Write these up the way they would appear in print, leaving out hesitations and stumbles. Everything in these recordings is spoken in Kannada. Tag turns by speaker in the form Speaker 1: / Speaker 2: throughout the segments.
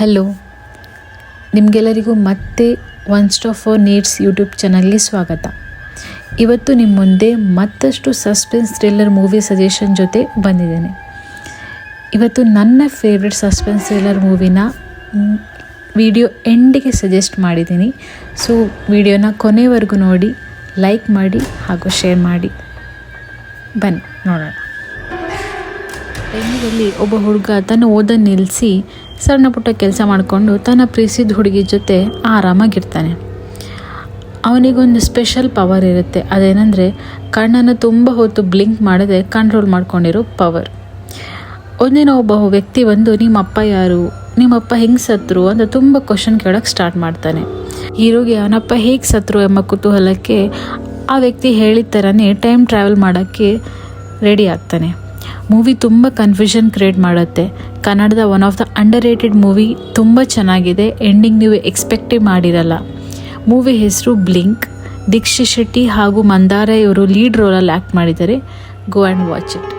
Speaker 1: ಹಲೋ, ನಿಮಗೆಲ್ಲರಿಗೂ ಮತ್ತೆ one stop for needs YouTube ಚಾನಲ್ಗೆ ಸ್ವಾಗತ. ಇವತ್ತು ನಿಮ್ಮ ಮುಂದೆ ಮತ್ತಷ್ಟು ಸಸ್ಪೆನ್ಸ್ ಥ್ರಿಲ್ಲರ್ ಮೂವಿ ಸಜೆಷನ್ ಜೊತೆ ಬಂದಿದ್ದೇನೆ. ಇವತ್ತು ನನ್ನ ಫೇವ್ರೆಟ್ ಸಸ್ಪೆನ್ಸ್ ಥ್ರಿಲ್ಲರ್ ಮೂವಿನ ವಿಡಿಯೋ ಎಂಡಿಗೆ ಸಜೆಸ್ಟ್ ಮಾಡಿದ್ದೀನಿ. ಸೊ ವಿಡಿಯೋನ ಕೊನೆವರೆಗೂ ನೋಡಿ, ಲೈಕ್ ಮಾಡಿ ಹಾಗೂ ಶೇರ್ ಮಾಡಿ. ಬನ್ನಿ ನೋಡೋಣ. ಬೆಂಗಳೂರಲ್ಲಿ ಒಬ್ಬ ಹುಡುಗ ತನ್ನ ಓದನ್ನು ನಿಲ್ಲಿಸಿ ಸಣ್ಣ ಪುಟ್ಟ ಕೆಲಸ ಮಾಡಿಕೊಂಡು ತನ್ನ ಪ್ರೀತಿಸಿದ ಹುಡುಗಿ ಜೊತೆ ಆರಾಮಾಗಿರ್ತಾನೆ. ಅವನಿಗೊಂದು ಸ್ಪೆಷಲ್ ಪವರ್ ಇರುತ್ತೆ. ಅದೇನೆಂದರೆ ಕಣ್ಣನ್ನು ತುಂಬ ಹೊತ್ತು ಬ್ಲಿಂಕ್ ಮಾಡದೆ ಕಂಟ್ರೋಲ್ ಮಾಡ್ಕೊಂಡಿರೋ ಪವರ್. ಒಂದಿನ ಒಬ್ಬ ವ್ಯಕ್ತಿ ಬಂದು ನಿಮ್ಮಪ್ಪ ಯಾರು, ನಿಮ್ಮಪ್ಪ ಹೆಂಗೆ ಸತ್ರು ಅಂತ ತುಂಬ ಕ್ವಶನ್ ಕೇಳೋಕ್ಕೆ ಸ್ಟಾರ್ಟ್ ಮಾಡ್ತಾನೆ. ಹೀರೋಗೆ ಅವನಪ್ಪ ಹೇಗೆ ಸತ್ರು ಎಂಬ ಕುತೂಹಲಕ್ಕೆ ಆ ವ್ಯಕ್ತಿ ಹೇಳಿದ ಥರನೇ ಟೈಮ್ ಟ್ರಾವೆಲ್ ಮಾಡೋಕ್ಕೆ ರೆಡಿ ಆಗ್ತಾನೆ. ಮೂವಿ ತುಂಬ ಕನ್ಫ್ಯೂಷನ್ ಕ್ರಿಯೇಟ್ ಮಾಡುತ್ತೆ. ಕನ್ನಡದ one of the under rated movie. ತುಂಬ ಚೆನ್ನಾಗಿದೆ. ಎಂಡಿಂಗ್ ನೀವು ಎಕ್ಸ್ಪೆಕ್ಟೇ ಮಾಡಿರಲ್ಲ. ಮೂವಿ ಹೆಸರು ಬ್ಲಿಂಕ್. ದೀಕ್ಷಿತ್ ಶೆಟ್ಟಿ ಹಾಗೂ ಮಂದಾರ ಇವರು ಲೀಡ್ ರೋಲಲ್ಲಿ ಆ್ಯಕ್ಟ್ ಮಾಡಿದ್ದಾರೆ. Go and watch it.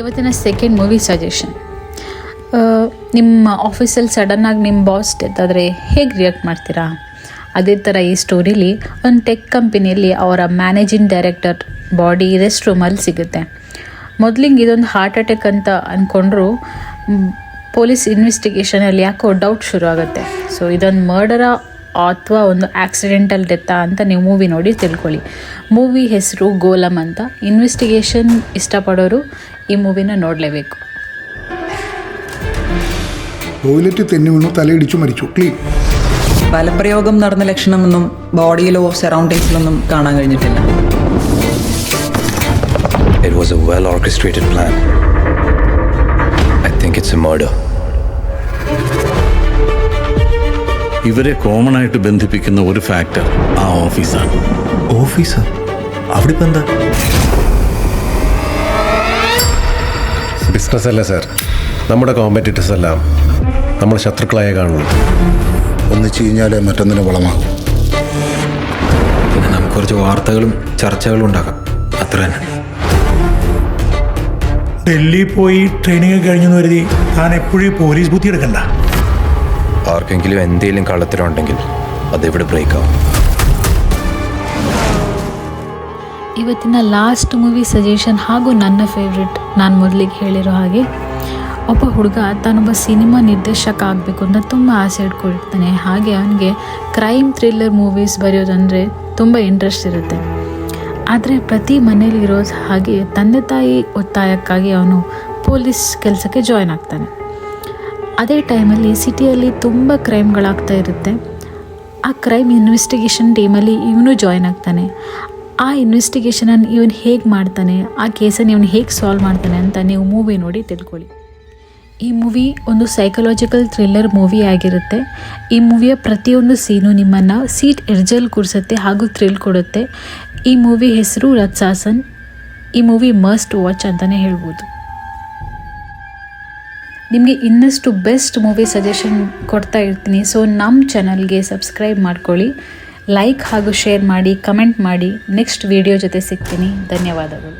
Speaker 1: ಇವತ್ತಿನ ಸೆಕೆಂಡ್ ಮೂವಿ ಸಜೆಷನ್. ನಿಮ್ಮ ಆಫೀಸಲ್ಲಿ ಸಡನ್ನಾಗಿ ನಿಮ್ಮ ಬಾಸ್ ಡೆತ್ ಆದರೆ ಹೇಗೆ ರಿಯಾಕ್ಟ್ ಮಾಡ್ತೀರಾ? ಅದೇ ಥರ ಈ ಸ್ಟೋರಿಲಿ ಒಂದು ಟೆಕ್ ಕಂಪನಿಯಲ್ಲಿ ಅವರ ಮ್ಯಾನೇಜಿಂಗ್ ಡೈರೆಕ್ಟರ್ ಬಾಡಿ ರೆಸ್ಟ್ ರೂಮಲ್ಲಿ ಸಿಗುತ್ತೆ. ಮೊದಲಿಗೆ ಇದೊಂದು ಹಾರ್ಟ್ ಅಟ್ಯಾಕ್ ಅಂತ ಅಂದ್ಕೊಂಡ್ರು ಪೊಲೀಸ್ ಇನ್ವೆಸ್ಟಿಗೇಷನಲ್ಲಿ ಯಾಕೋ ಡೌಟ್ ಶುರು ಆಗುತ್ತೆ. ಸೊ ಇದೊಂದು ಮರ್ಡರಾ ಅಥವಾ ಒಂದು ಆಕ್ಸಿಡೆಂಟಲ್ ಡೆತ್ತಾ ಅಂತ ನೀವು ಮೂವಿ ನೋಡಿ ತಿಳ್ಕೊಳ್ಳಿ. ಮೂವಿ ಹೆಸರು ಗೋಲಮ್ ಅಂತ. ಇನ್ವೆಸ್ಟಿಗೇಷನ್ ഇഷ്ടപ്പെടുന്നവർ ഈ മൂവിനെ നോಡಲೇಬೇಕು.
Speaker 2: ടോയ്ലറ്റിൽ തന്നെ വീണു, തലയിടിച്ചു മരിച്ചു. ക്ലീൻ.
Speaker 3: ബലപ്രയോഗം നടന്ന ലക്ഷണമൊന്നും ബോഡിയിലോ സറൗണ്ടിങ്സിലൊന്നും കാണാൻ കഴിഞ്ഞിട്ടില്ല.
Speaker 4: It was a well orchestrated plan. I think it's a murder.
Speaker 5: ഇവരെ കോമൺ ആയിട്ട് ബന്ധിപ്പിക്കുന്ന ഒരു ഫാക്ടർ ആ ഓഫീസാണ്.
Speaker 4: ഓഫീസർ? അവിടെ ഇപ്പം എന്താ?
Speaker 6: ബിസിനസ് അല്ല സാർ. നമ്മുടെ കോമ്പറ്റീറ്റേഴ്സ് എല്ലാം നമ്മൾ ശത്രുക്കളായ കാണുള്ളൂ.
Speaker 2: ഒന്നിച്ചു കഴിഞ്ഞാൽ മറ്റൊന്നിന് വളമാകും.
Speaker 4: പിന്നെ നമുക്ക് കുറച്ച് വാർത്തകളും ചർച്ചകളും ഉണ്ടാക്കാം, അത്ര തന്നെ.
Speaker 7: ഡൽഹി പോയി ട്രെയിനിങ് കഴിഞ്ഞെന്ന് കരുതി താൻ എപ്പോഴും പോലീസ് ബുദ്ധി എടുക്കണ്ട.
Speaker 4: ആർക്കെങ്കിലും എന്തെങ്കിലും കള്ളത്തരമുണ്ടെങ്കിൽ അതിവിടെ ബ്രേക്ക് ആവും.
Speaker 1: ಇವತ್ತಿನ ಲಾಸ್ಟ್ ಮೂವಿ ಸಜೆಷನ್ ಹಾಗೂ ನನ್ನ ಫೇವ್ರೆಟ್. ನಾನು ಮೊದಲಿಗೆ ಹೇಳಿರೋ ಹಾಗೆ ಒಬ್ಬ ಹುಡುಗ ತಾನೊಬ್ಬ ಸಿನಿಮಾ ನಿರ್ದೇಶಕ ಆಗಬೇಕು ಅಂತ ತುಂಬ ಆಸೆ ಇಟ್ಕೊಂಡಿರ್ತಾನೆ. ಹಾಗೆ ಅವನಿಗೆ ಕ್ರೈಮ್ ಥ್ರಿಲ್ಲರ್ ಮೂವೀಸ್ ಬರೆಯೋದಂದರೆ ತುಂಬ ಇಂಟ್ರೆಸ್ಟ್ ಇರುತ್ತೆ. ಆದರೆ ಪ್ರತಿ ಮನೇಲಿರೋದು ಹಾಗೆ ತಂದೆ ತಾಯಿ ಒತ್ತಾಯಕ್ಕಾಗಿ ಅವನು ಪೊಲೀಸ್ ಕೆಲಸಕ್ಕೆ ಜಾಯ್ನ್ ಆಗ್ತಾನೆ. ಅದೇ ಟೈಮಲ್ಲಿ ಸಿಟಿಯಲ್ಲಿ ತುಂಬ ಕ್ರೈಮ್ಗಳಾಗ್ತಾ ಇರುತ್ತೆ. ಆ ಕ್ರೈಮ್ ಇನ್ವೆಸ್ಟಿಗೇಷನ್ ಟೀಮಲ್ಲಿ ಇವನು ಜಾಯ್ನ್ ಆಗ್ತಾನೆ. ಆ ಇನ್ವೆಸ್ಟಿಗೇಷನನ್ನು ಇವನು ಹೇಗೆ ಮಾಡ್ತಾನೆ, ಆ ಕೇಸನ್ನು ಇವನು ಹೇಗೆ ಸಾಲ್ವ್ ಮಾಡ್ತಾನೆ ಅಂತ ನೀವು ಮೂವಿ ನೋಡಿ ತಿಳ್ಕೊಳ್ಳಿ. ಈ ಮೂವಿ ಒಂದು ಸೈಕಲಾಜಿಕಲ್ ಥ್ರಿಲ್ಲರ್ ಮೂವಿ ಆಗಿರುತ್ತೆ. ಈ ಮೂವಿಯ ಪ್ರತಿಯೊಂದು ಸೀನು ನಿಮ್ಮನ್ನು ಸೀಟ್ ಎಡ್ಜಲ್ಲಿ ಕೂರಿಸುತ್ತೆ ಹಾಗೂ ಥ್ರಿಲ್ ಕೊಡುತ್ತೆ. ಈ ಮೂವಿ ಹೆಸರು ರತ್ಸಾಸನ್. ಈ ಮೂವಿ ಮಸ್ಟ್ ವಾಚ್ ಅಂತಲೇ ಹೇಳ್ಬೋದು. ನಿಮಗೆ ಇನ್ನಷ್ಟು ಬೆಸ್ಟ್ ಮೂವಿ ಸಜೆಷನ್ ಕೊಡ್ತಾ ಇರ್ತೀನಿ. ಸೊ ನಮ್ಮ ಚಾನಲ್ಗೆ ಸಬ್ಸ್ಕ್ರೈಬ್ ಮಾಡ್ಕೊಳ್ಳಿ, ಲೈಕ್ ಹಾಗೂ ಶೇರ್ ಮಾಡಿ, ಕಮೆಂಟ್ ಮಾಡಿ. ನೆಕ್ಸ್ಟ್ ವಿಡಿಯೋ ಜೊತೆ ಸಿಗ್ತೀನಿ. ಧನ್ಯವಾದಗಳು.